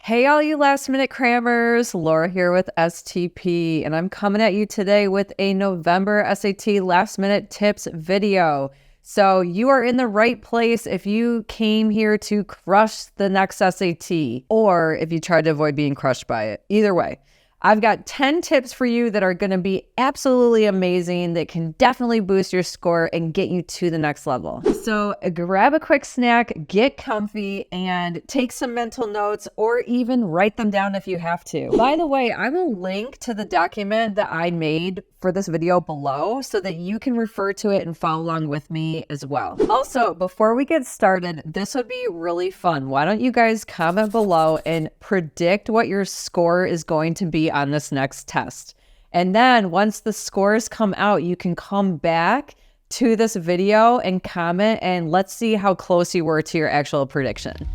Hey, all you last minute crammers, Laura here with STP, and I'm coming at you today with a November SAT last minute tips video. So you are in the right place if you came here to crush the next SAT, or if you tried to avoid being crushed by it. Either way, I've got 10 tips for you that are going to be absolutely amazing, that can definitely boost your score and get you to the next level. So grab a quick snack, get comfy, and take some mental notes, or even write them down if you have to. By the way, I will link to the document that I made for this video below so that you can refer to it and follow along with me as well. Also, before we get started, this would be really fun. Why don't you guys comment below and predict what your score is going to be on this next test? And then once the scores come out, you can come back to this video and comment, and let's see how close you were to your actual prediction.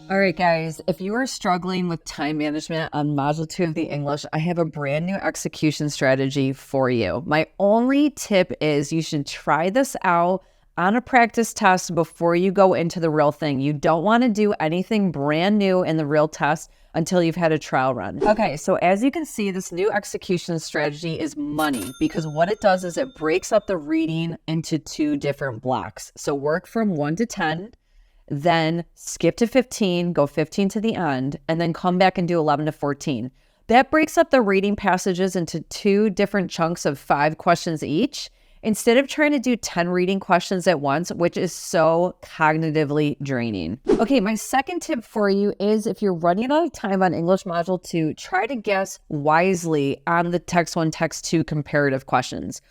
All right, guys, if you are struggling with time management on Module 2 of the English, I have a brand new execution strategy for you. My only tip is you should try this out on a practice test before you go into the real thing. You don't want to do anything brand new in the real test until you've had a trial run. Okay, so as you can see, this new execution strategy is money, because what it does is it breaks up the reading into two different blocks. So work from 1 to 10. Then skip to 15, go 15 to the end, and then come back and do 11 to 14. That breaks up the reading passages into two different chunks of 5 questions each, instead of trying to do 10 reading questions at once, which is so cognitively draining. Okay, my second tip for you is, if you're running out of time on English Module 2, try to guess wisely on the Text 1, Text 2 comparative questions.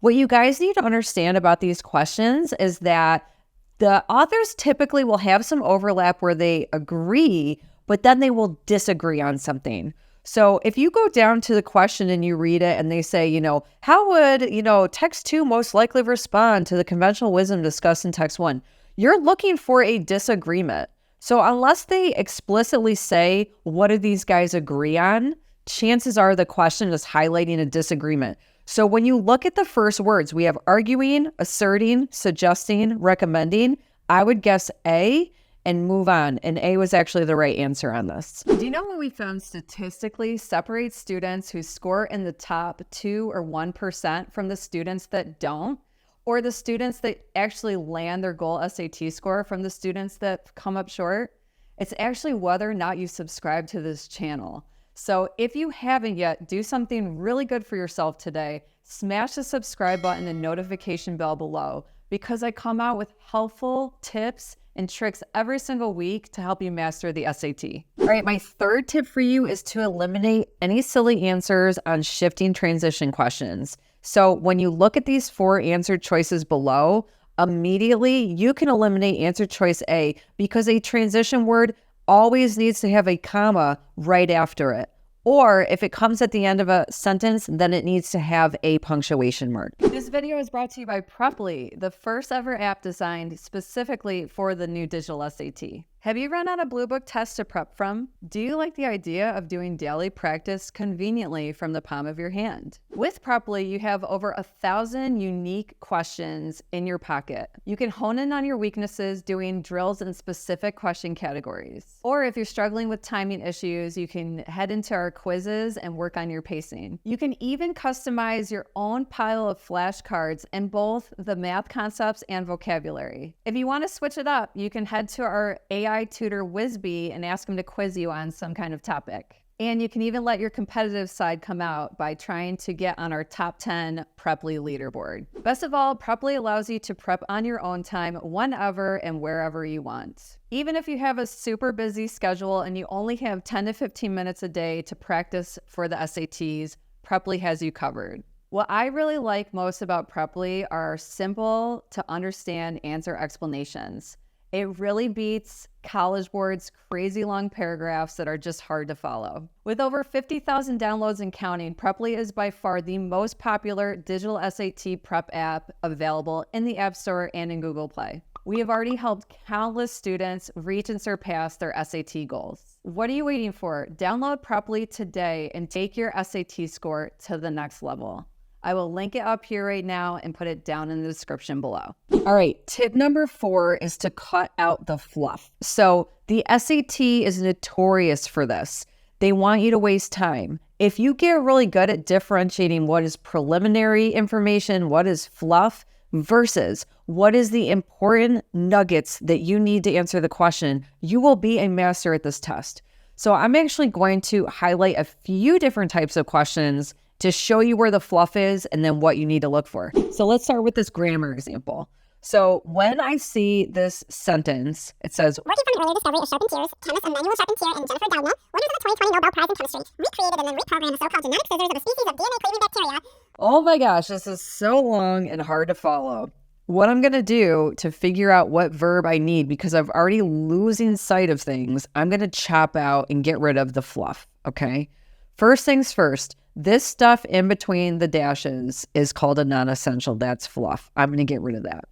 What you guys need to understand about these questions is that the authors typically will have some overlap where they agree, but then they will disagree on something. So if you go down to the question and you read it and they say, how would, text 2 most likely respond to the conventional wisdom discussed in text 1? You're looking for a disagreement. So unless they explicitly say, what do these guys agree on? Chances are the question is highlighting a disagreement. So when you look at the first words, we have arguing, asserting, suggesting, recommending. I would guess A and move on. And A was actually the right answer on this. Do you know what we found statistically separates students who score in the top 2 or 1% from the students that don't? Or the students that actually land their goal SAT score from the students that come up short? It's actually whether or not you subscribe to this channel. So if you haven't yet, do something really good for yourself today. Smash the subscribe button and notification bell below, because I come out with helpful tips and tricks every single week to help you master the SAT. All right, my third tip for you is to eliminate any silly answers on shifting transition questions. So when you look at these 4 answer choices below, immediately you can eliminate answer choice A, because a transition word always needs to have a comma right after it. Or if it comes at the end of a sentence, then it needs to have a punctuation mark. This video is brought to you by Preply, the first ever app designed specifically for the new digital SAT. Have you run out of bluebook tests to prep from? Do you like the idea of doing daily practice conveniently from the palm of your hand? With Preply, you have over 1,000 unique questions in your pocket. You can hone in on your weaknesses doing drills in specific question categories. Or if you're struggling with timing issues, you can head into our quizzes and work on your pacing. You can even customize your own pile of flashcards in both the math concepts and vocabulary. If you want to switch it up, you can head to our AI tutor Whizbee and ask him to quiz you on some kind of topic. And you can even let your competitive side come out by trying to get on our top 10 Preply leaderboard. Best of all, Preply allows you to prep on your own time, whenever and wherever you want. Even if you have a super busy schedule and you only have 10 to 15 minutes a day to practice for the SATs, Preply has you covered. What I really like most about Preply are simple to understand answer explanations. It really beats College Board's crazy long paragraphs that are just hard to follow. With over 50,000 downloads and counting, Preply is by far the most popular digital SAT prep app available in the App Store and in Google Play. We have already helped countless students reach and surpass their SAT goals. What are you waiting for? Download Preply today and take your SAT score to the next level. I will link it up here right now and put it down in the description below. All right, tip number 4 is to cut out the fluff. So the SAT is notorious for this. They want you to waste time. If you get really good at differentiating what is preliminary information, what is fluff, versus what is the important nuggets that you need to answer the question, you will be a master at this test. So I'm actually going to highlight a few different types of questions to show you where the fluff is and then what you need to look for. So let's start with this grammar example. So when I see this sentence, it says, working from an earlier discovery of sharpened tears, chemist Emmanuel Charpentier and Jennifer Doudna, winners of the 2020 Nobel Prize in Chemistry, recreated and then reprogrammed the so-called genetic scissors of a species of DNA-cleaving bacteria. oh my gosh, this is so long and hard to follow. What I'm going to do to figure out what verb I need, because I'm already losing sight of things, I'm going to chop out and get rid of the fluff, okay? First things first, this stuff in between the dashes is called a non-essential. That's fluff. I'm going to get rid of that.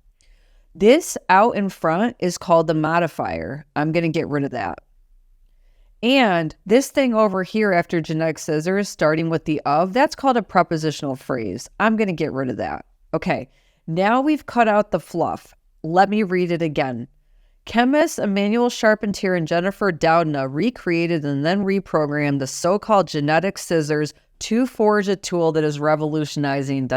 This out in front is called the modifier. I'm going to get rid of that. And this thing over here after genetic scissors, starting with the of, that's called a prepositional phrase. I'm going to get rid of that. Okay, now we've cut out the fluff. Let me read it again. Chemists Emmanuel Charpentier and Jennifer Doudna recreated and then reprogrammed the so-called genetic scissors to forge a tool that is revolutionizing,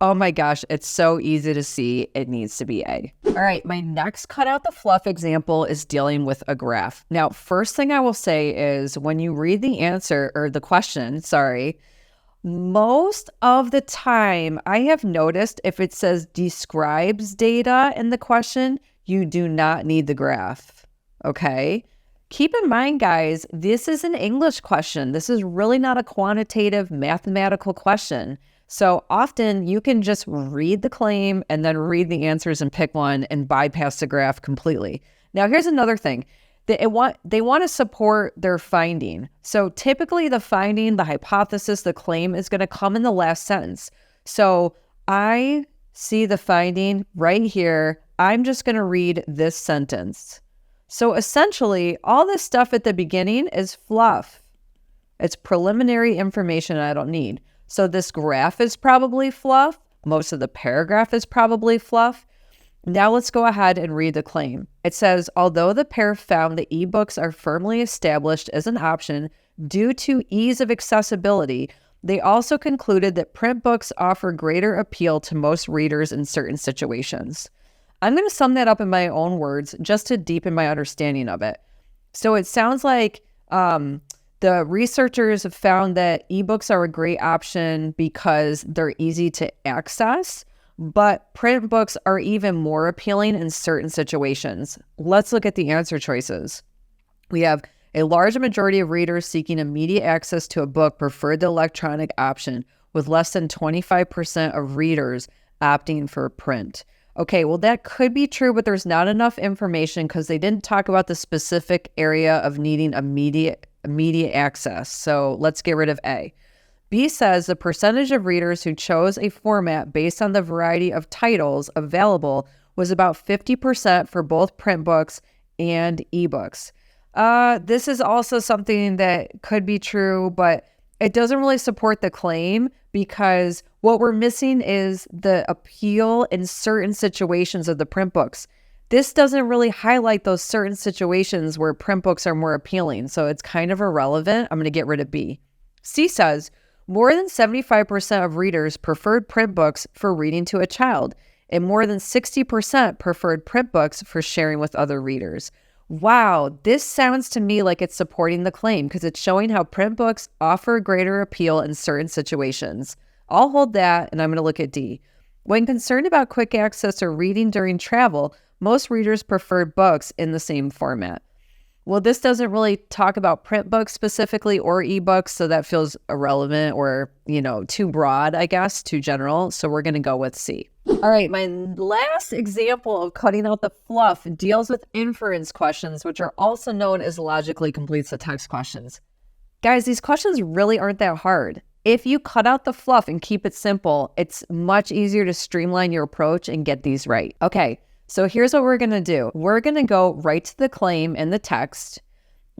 Oh my gosh, it's so easy to see. It needs to be A. All right, my next cut out the fluff example is dealing with a graph. Now, first thing I will say is when you read the answer or the question, most of the time I have noticed if it says describes data in the question, you do not need the graph, okay? Keep in mind, guys, this is an English question. This is really not a quantitative mathematical question. So often you can just read the claim and then read the answers and pick one and bypass the graph completely. Now, here's another thing. They want to support their finding. So typically the finding, the hypothesis, the claim is going to come in the last sentence. So I see the finding right here. I'm just going to read this sentence. So essentially, all this stuff at the beginning is fluff. It's preliminary information I don't need. So this graph is probably fluff. Most of the paragraph is probably fluff. Now let's go ahead and read the claim. It says, although the pair found that ebooks are firmly established as an option due to ease of accessibility, they also concluded that print books offer greater appeal to most readers in certain situations. I'm going to sum that up in my own words just to deepen my understanding of it. So it sounds like the researchers have found that ebooks are a great option because they're easy to access, but print books are even more appealing in certain situations. Let's look at the answer choices. We have a large majority of readers seeking immediate access to a book preferred the electronic option, with less than 25% of readers opting for print. Okay, well, that could be true, but there's not enough information because they didn't talk about the specific area of needing immediate access. So let's get rid of A. B says the percentage of readers who chose a format based on the variety of titles available was about 50% for both print books and ebooks. This is also something that could be true, but it doesn't really support the claim because what we're missing is the appeal in certain situations of the print books. This doesn't really highlight those certain situations where print books are more appealing, so it's kind of irrelevant. I'm going to get rid of B. C says, more than 75% of readers preferred print books for reading to a child, and more than 60% preferred print books for sharing with other readers. Wow, this sounds to me like it's supporting the claim because it's showing how print books offer greater appeal in certain situations. I'll hold that, and I'm going to look at D. When concerned about quick access or reading during travel, most readers preferred books in the same format. Well, this doesn't really talk about print books specifically or ebooks, so that feels irrelevant or, too broad, I guess, too general. So we're going to go with C. All right, my last example of cutting out the fluff deals with inference questions, which are also known as logically completes the text questions. Guys, these questions really aren't that hard. If you cut out the fluff and keep it simple, it's much easier to streamline your approach and get these right. Okay, so here's what we're going to do. We're going to go right to the claim in the text,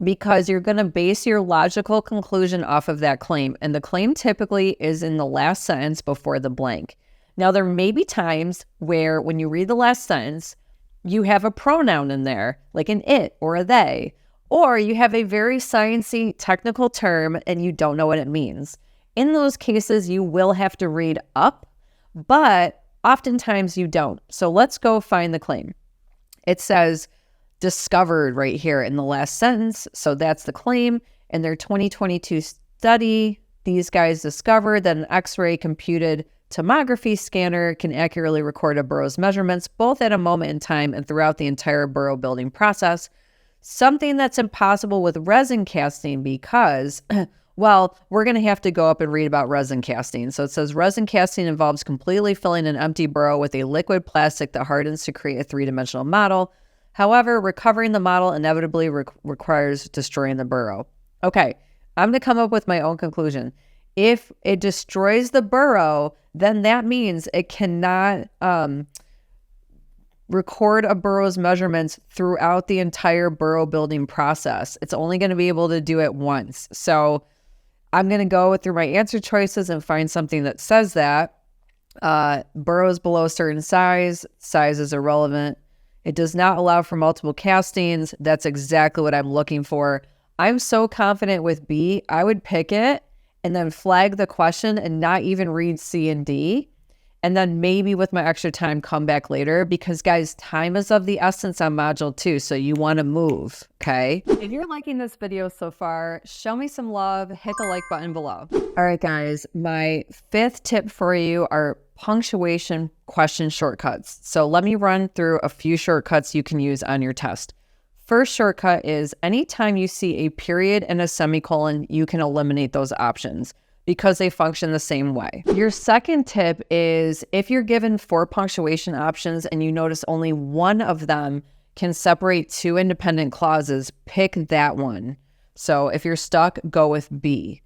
because you're going to base your logical conclusion off of that claim. And the claim typically is in the last sentence before the blank. Now, there may be times where when you read the last sentence, you have a pronoun in there, like an it or a they, or you have a very sciencey technical term and you don't know what it means. In those cases, you will have to read up, but oftentimes you don't. So let's go find the claim. It says discovered right here in the last sentence. So that's the claim. In their 2022 study, these guys discovered that an X-ray computed tomography scanner can accurately record a burrow's measurements, both at a moment in time and throughout the entire burrow building process. Something that's impossible with resin casting because, well, we're going to have to go up and read about resin casting. So it says resin casting involves completely filling an empty burrow with a liquid plastic that hardens to create a three-dimensional model. However, recovering the model inevitably requires destroying the burrow. Okay, I'm going to come up with my own conclusion. If it destroys the burrow, then that means it cannot record a burrow's measurements throughout the entire burrow building process. It's only going to be able to do it once. So I'm going to go through my answer choices and find something that says that. Burrows below a certain size is irrelevant. It does not allow for multiple castings. That's exactly what I'm looking for. I'm so confident with B, I would pick it and then flag the question and not even read C and D. And then maybe with my extra time, come back later because, guys, time is of the essence on Module 2, so you want to move, okay? If you're liking this video so far, show me some love. Hit the like button below. All right, guys, my 5th tip for you are punctuation question shortcuts. So let me run through a few shortcuts you can use on your test. First shortcut is anytime you see a period and a semicolon, you can eliminate those options because they function the same way. Your second tip is if you're given 4 punctuation options and you notice only one of them can separate 2 independent clauses, pick that one. So if you're stuck, go with B.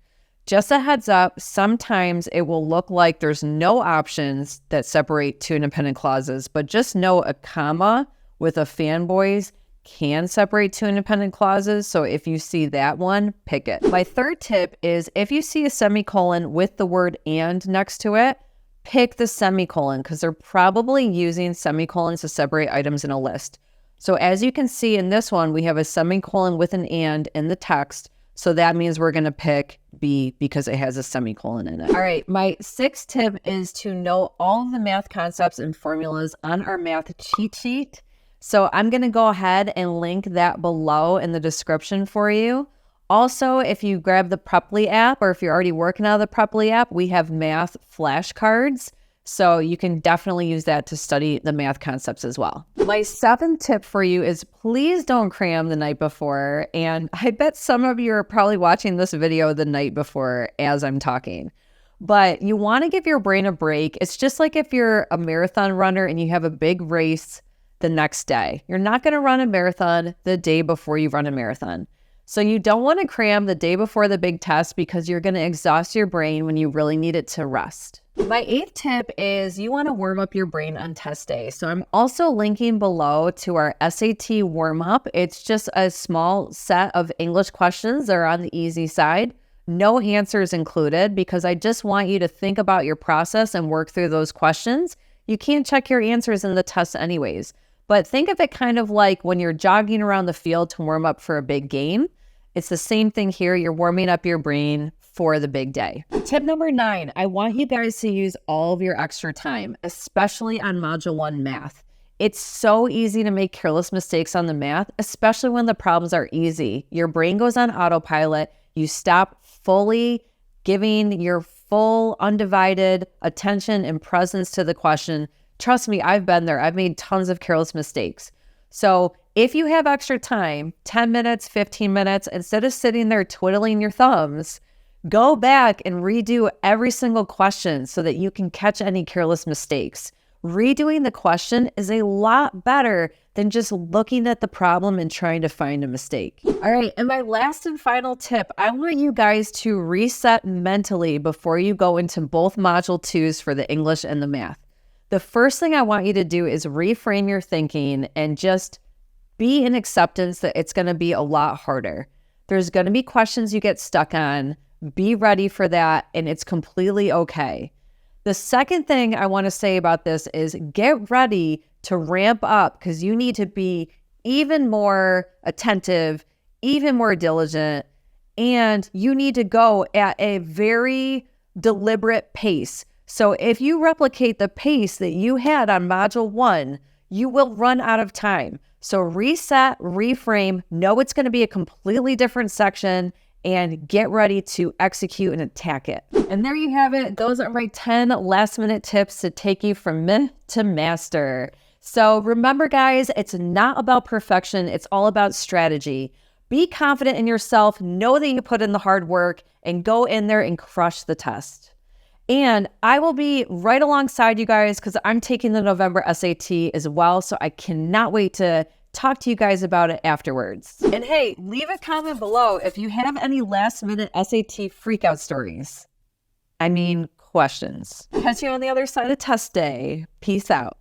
Just a heads up, sometimes it will look like there's no options that separate 2 independent clauses, but just know a comma with a fanboys can separate 2 independent clauses. So if you see that one, pick it. My third tip is if you see a semicolon with the word and next to it, pick the semicolon because they're probably using semicolons to separate items in a list. So as you can see in this one, we have a semicolon with an and in the text. So that means we're going to pick B because it has a semicolon in it. All right, my 6th tip is to know all of the math concepts and formulas on our math cheat sheet. So I'm going to go ahead and link that below in the description for you. Also, if you grab the Preply app or if you're already working out of the Preply app, we have math flashcards. So you can definitely use that to study the math concepts as well. My 7th tip for you is please don't cram the night before. And I bet some of you are probably watching this video the night before as I'm talking. But you want to give your brain a break. It's just like if you're a marathon runner and you have a big race the next day. You're not going to run a marathon the day before you run a marathon. So you don't want to cram the day before the big test because you're going to exhaust your brain when you really need it to rest. My 8th tip is you want to warm up your brain on test day. So I'm also linking below to our SAT warm up. It's just a small set of English questions that are on the easy side. No answers included because I just want you to think about your process and work through those questions. You can't check your answers in the test anyways. But think of it kind of like when you're jogging around the field to warm up for a big game. It's the same thing here. You're warming up your brain for the big day. Tip number 9, I want you guys to use all of your extra time, especially on Module 1 math. It's so easy to make careless mistakes on the math, especially when the problems are easy. Your brain goes on autopilot. You stop fully giving your full undivided attention and presence to the question. Trust me, I've been there. I've made tons of careless mistakes. So if you have extra time, 10 minutes, 15 minutes, instead of sitting there twiddling your thumbs, go back and redo every single question so that you can catch any careless mistakes. Redoing the question is a lot better than just looking at the problem and trying to find a mistake. All right, and my last and final tip, I want you guys to reset mentally before you go into both Module 2s for the English and the math. The first thing I want you to do is reframe your thinking and just be in acceptance that it's going to be a lot harder. There's going to be questions you get stuck on. Be ready for that, and it's completely okay. The second thing I want to say about this is get ready to ramp up because you need to be even more attentive, even more diligent, and you need to go at a very deliberate pace. So if you replicate the pace that you had on Module 1, you will run out of time. So reset, reframe, know it's going to be a completely different section, and get ready to execute and attack it. And there you have it. Those are my 10 last-minute tips to take you from myth to master. So remember, guys, it's not about perfection. It's all about strategy. Be confident in yourself, know that you put in the hard work, and go in there and crush the test. And I will be right alongside you guys because I'm taking the November SAT as well. So I cannot wait to talk to you guys about it afterwards. And hey, leave a comment below if you have any last-minute SAT freakout stories. I mean, questions. Catch you on the other side of test day. Peace out.